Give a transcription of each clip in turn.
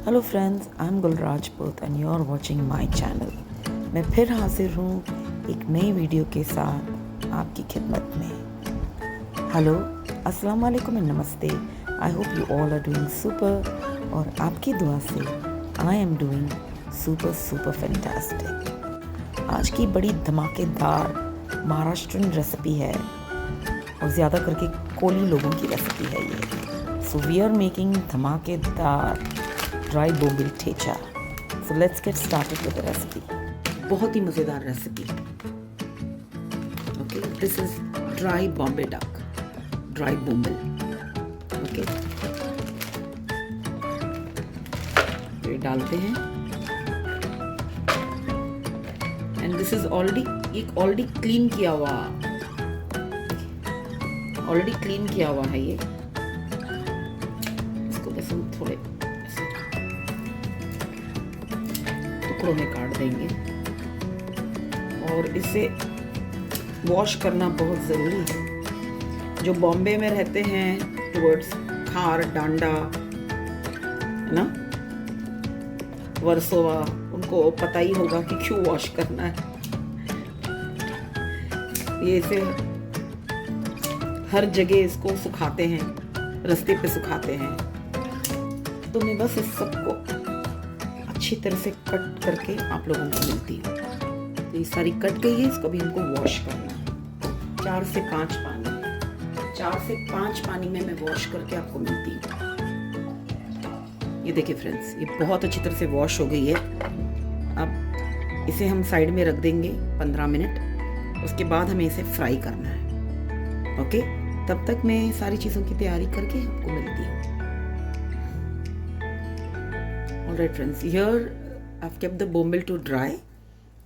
Hello friends, I am Gul Rajput and you are watching my channel. मैं फिर हाजिर हूँ एक नई वीडियो के साथ आपकी खिदमत में। हेलो, अस्सलाम वालेकुम एंड नमस्ते। I hope you all are doing super और आपकी दुआ से I am doing super fantastic. आज की बड़ी धमाकेदार महाराष्ट्रन रेसिपी है और ज़्यादा करके कोली लोगों की रेसिपी है ये। सो वी आर मेकिंग धमाकेदार dry bombil thecha. So let's get started with the recipe. बहुत ही मज़ेदार recipe. Okay, this is dry Bombay duck, dry bombil. Okay, ये डालते हैं and this is already clean किया हुआ, है ये। इसको बस हम थोड़े टुकड़ों में काट देंगे और इसे वॉश करना बहुत ज़रूरी है। जो बॉम्बे में रहते हैं टुवर्ड्स खार डांडा, है ना, वर्सोवा, उनको पता ही होगा कि क्यों वॉश करना है। ये इसे हर जगह इसको सुखाते हैं, रास्ते पे सुखाते हैं। तो मैं बस इस सबको अच्छी तरह से कट करके आप लोगों को मिलती हूँ। तो ये सारी कट गई है, इसको भी हमको वॉश करना है 4 से 5 पानी में मैं वॉश करके आपको मिलती हूँ। ये देखिए फ्रेंड्स, ये बहुत अच्छी तरह से वॉश हो गई है। अब इसे हम साइड में रख देंगे 15 मिनट। उसके बाद हमें इसे फ्राई करना है। ओके, तब तक मैं सारी चीज़ों की तैयारी करके आपको मिलती हूँ। Alright friends, here I've kept the bombil to dry.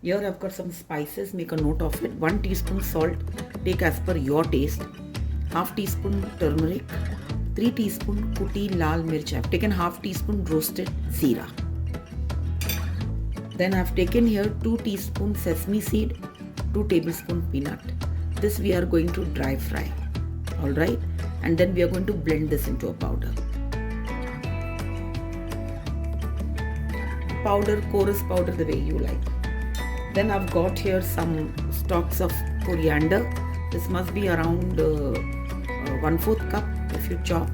Here I've got some spices, make a note of it. 1 teaspoon salt, take as per your taste. Half teaspoon turmeric, 3 teaspoon kutti lal mirch. I've taken half teaspoon roasted zira. Then I've taken here 2 teaspoon sesame seed, 2 tablespoon peanut. This we are going to dry fry. Alright, and then we are going to blend this into a powder. Coarse powder, the way you like. Then I've got here some stalks of coriander. This must be around 1/4 cup if you chop.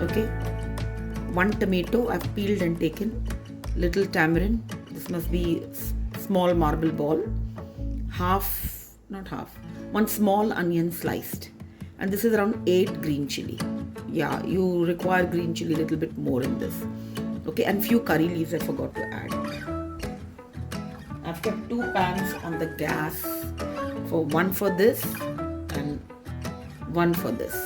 Okay, 1 tomato I've peeled and taken. Little tamarind. This must be small marble ball. One small onion sliced. And this is around 8 green chili. Yeah, you require green chili a little bit more in this. Okay, and few curry leaves I forgot to add. I've kept 2 pans on the gas, one for this and one for this.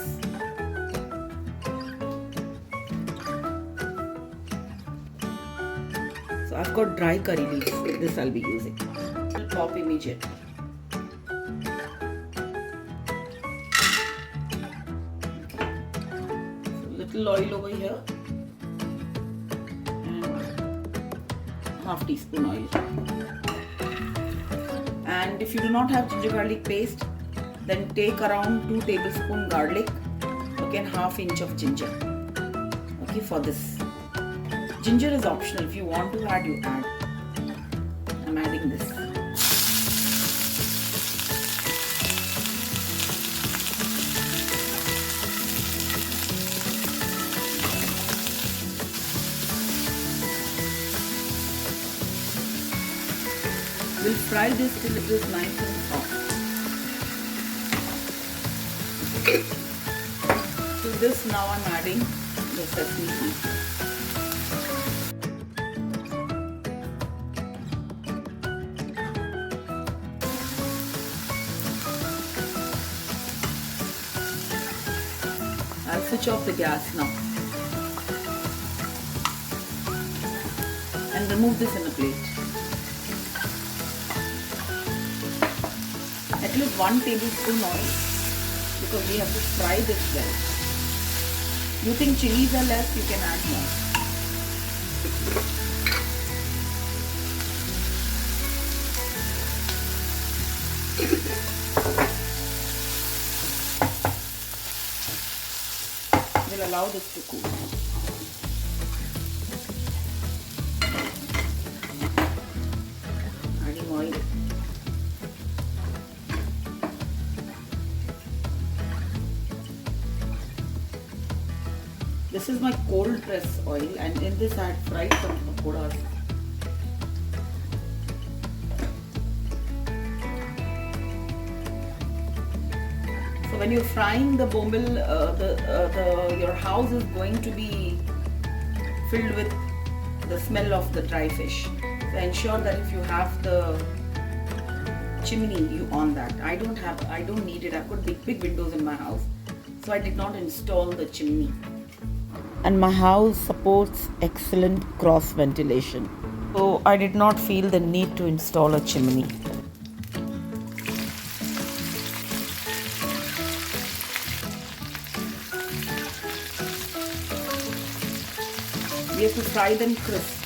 So I've got dry curry leaves. This I'll be using. I'll pop immediately. Okay. So little oil over here. Half teaspoon oil. And if you do not have ginger garlic paste, then take around 2 tablespoon garlic, okay, and half inch of ginger. Okay, for this. Ginger is optional. If you want to add, you add. I'm adding this. We'll fry this till it is nice and soft. To this now I'm adding the sesame seeds. I'll switch off the gas now and remove this in a plate. At least 1 tablespoon oil because we have to fry this well. You think chilies are less, you can add more. We'll allow this to cool. this is my cold press oil, and in this I had fried some pakoras. So when you're frying the bombil, your house is going to be filled with the smell of the dry fish. So ensure that if you have the chimney, you on that. I don't need it. I've got big windows in my house, so I did not install the chimney. And my house supports excellent cross ventilation, so I did not feel the need to install a chimney. We have to fry them crisp.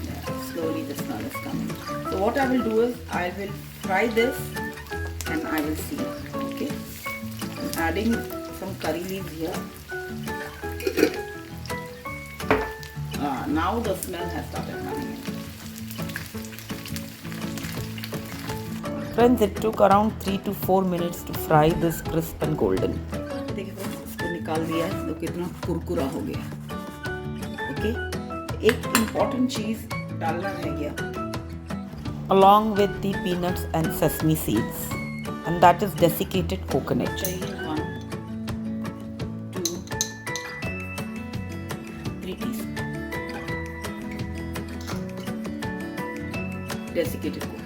Yeah, slowly the smell is coming. So what I will do is I will fry this and I will see. Okay, I'm adding some curry leaves here. Now the smell has started coming in. Friends, it took around 3 to 4 minutes to fry this crisp and golden. देखिए friends, इसको निकाल दिया है, तो कितना कुरकुरा हो गया. ओके, एक इम्पॉर्टेंट चीज डालना रह गया, along with the peanuts and sesame seeds, and that is desiccated coconut. चाहिए 1, 2, 3 teaspoons desiccated coconut.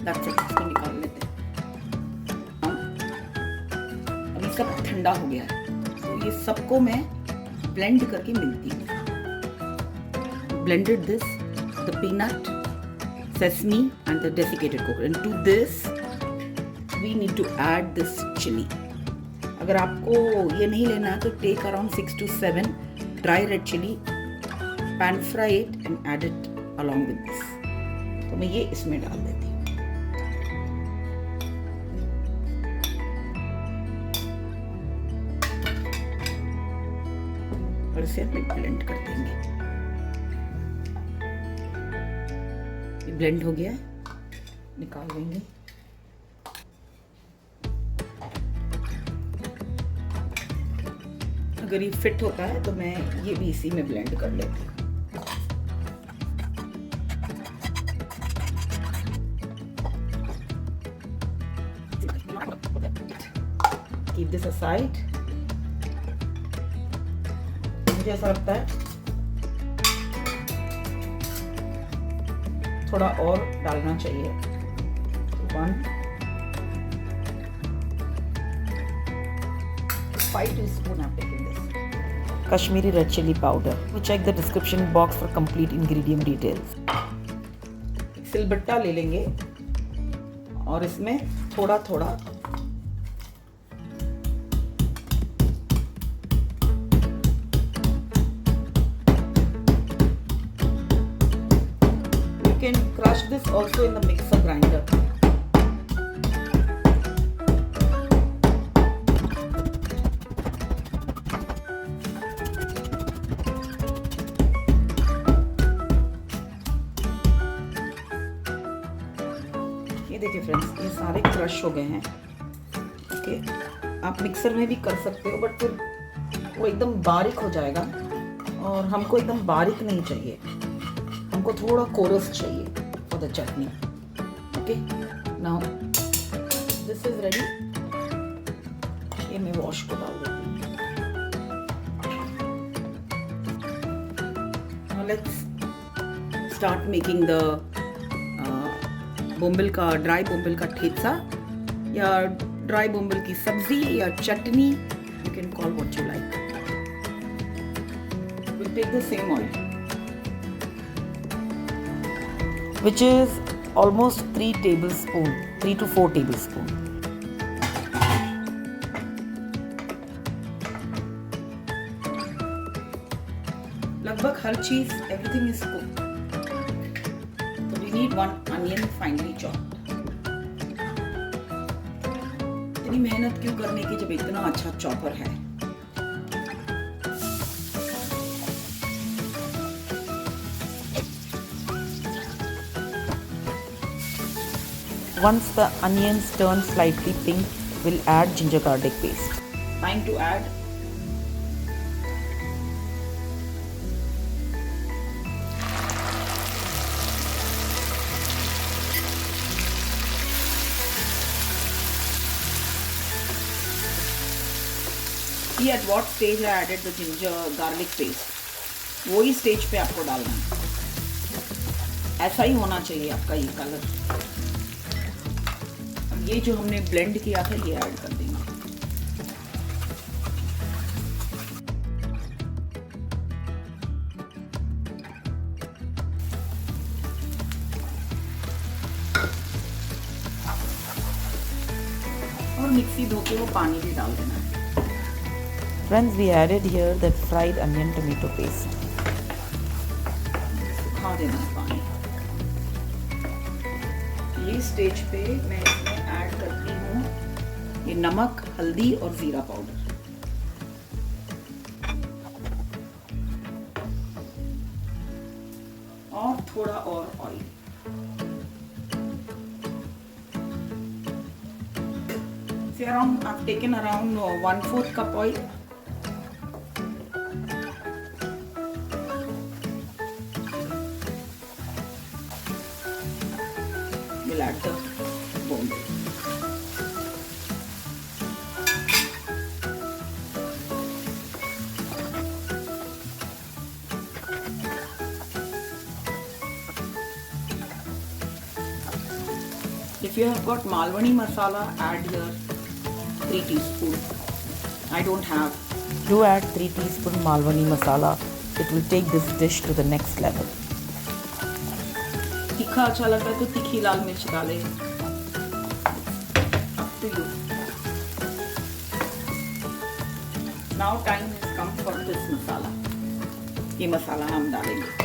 That's it, इसको निकाल लेते हैं. अभी सब ठंडा हो गया है, तो ये सबको मैं ब्लेंड करके मिलती हूँ. Blended this, the peanut, sesame and the desiccated coconut. And to this we need to add this chili. अगर आपको ये नहीं लेना है तो take around 6 to 7 dry red chili, pan fry it and add it along with this. तो मैं ये इसमें डाल देती हूँ और इसे ब्लेंड कर देंगे. ये ब्लेंड हो गया है, निकाल देंगे. अगर ये फिट होता है तो मैं ये भी इसी में ब्लेंड कर लेती हूँ. Keep this aside. मुझे ऐसा लगता है थोड़ा और डालना चाहिए. 5 teaspoons I've taken this. Kashmiri red chili powder. Check the description box for complete ingredient details. सिलबट्टा ले लेंगे और इसमें थोड़ा थोड़ा you can crush this also in the mixer grinder. देखिए फ्रेंड्स, ये सारे क्रश हो गए हैं. ओके, आप मिक्सर में भी कर सकते हो, बट फिर वो एकदम बारीक हो जाएगा और हमको एकदम बारीक नहीं चाहिए, हमको थोड़ा कोरस चाहिए for the chutney. Okay, now this is ready. ये मैं वॉश को डाल देती हूँ. Now let's start making the bombil का, ड्राई बोम्बिल का ठेचा या ड्राई बोम्बिल की सब्जी या चटनी, you can call what you like. we'll take the same oil which is almost 3 to 4 tablespoons. लगभग हर चीज, everything is cooked. Need 1 onion finely chopped. इतनी मेहनत क्यों करने की जब इतना अच्छा चॉपर है. Once the onions turn slightly pink, we'll add ginger garlic paste. Time to add See at what stage I added the ginger garlic paste. वही स्टेज पे आपको डालना है. ऐसा ही होना चाहिए आपका ये कलर. अब ये जो हमने ब्लेंड किया था ये ऐड कर देंगे. और मिक्सी धो के वो पानी भी डाल देना है. Friends, we added here that fried onion tomato paste. सुखा देना है पानी. ये स्टेज पे मैं इसमें ऐड करती हूँ ये नमक, हल्दी और जीरा पाउडर. और थोड़ा और oil. See, I've taken around 1/4 cup oil. We'll add the Bombay. If you have got Malwani masala, add here 3 teaspoons. I don't have. Do add 3 teaspoons Malwani masala. It will take this dish to the next level. तीखा अच्छा लगता है तो तीखी लाल मिर्च डालें. Up to you. Now time has come for this masala. ये मसाला हम डालेंगे.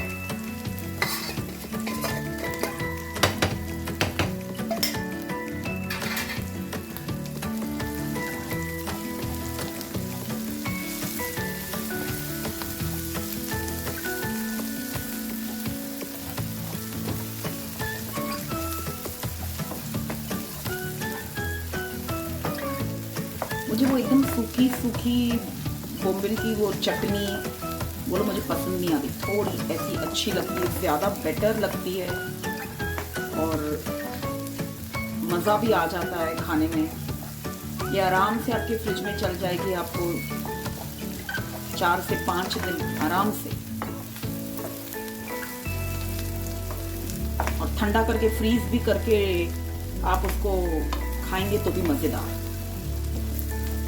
मुझे वो एकदम सूखी सूखी बोम्बिल की वो चटनी बोलो मुझे पसंद नहीं आती. थोड़ी ऐसी अच्छी लगती है, ज़्यादा बेटर लगती है और मज़ा भी आ जाता है खाने में. ये आराम से आपके फ्रिज में चल जाएगी. आपको 4 से 5 दिन आराम से. और ठंडा करके फ्रीज भी करके आप उसको खाएंगे तो भी मज़ेदार.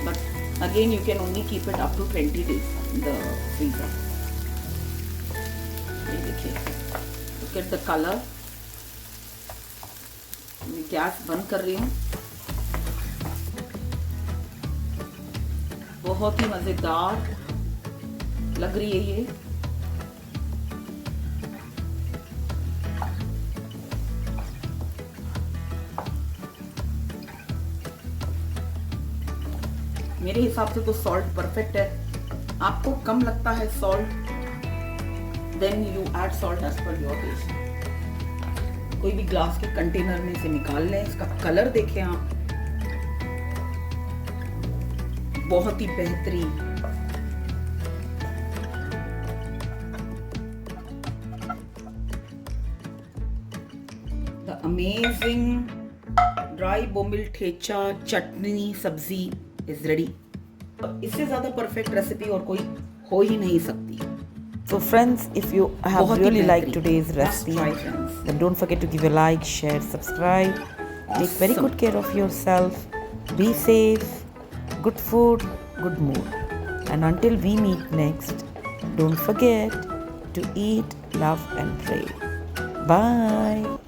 But again you can only keep it up to 20 days in the freezer. ये देखिए, look at the color. मैं गैस बंद कर रही हूँ. बहुत ही मजेदार लग रही है ये. मेरे हिसाब से तो सॉल्ट परफेक्ट है. आपको कम लगता है salt, then you add salt as per your taste. कोई भी ग्लास के कंटेनर में से निकाल लें. इसका कलर देखें आप, बहुत ही बेहतरीन. The amazing dry bombil thecha chutney sabzi is ready. इससे ज्यादा परफेक्ट रेसिपी और कोई हो ही नहीं सकती. So friends, if you have really liked today's recipe, then don't forget to give a like, share, subscribe. Take very good care of yourself. Be safe. Good food, good mood. And until we meet next, don't forget to eat, love and pray. Bye.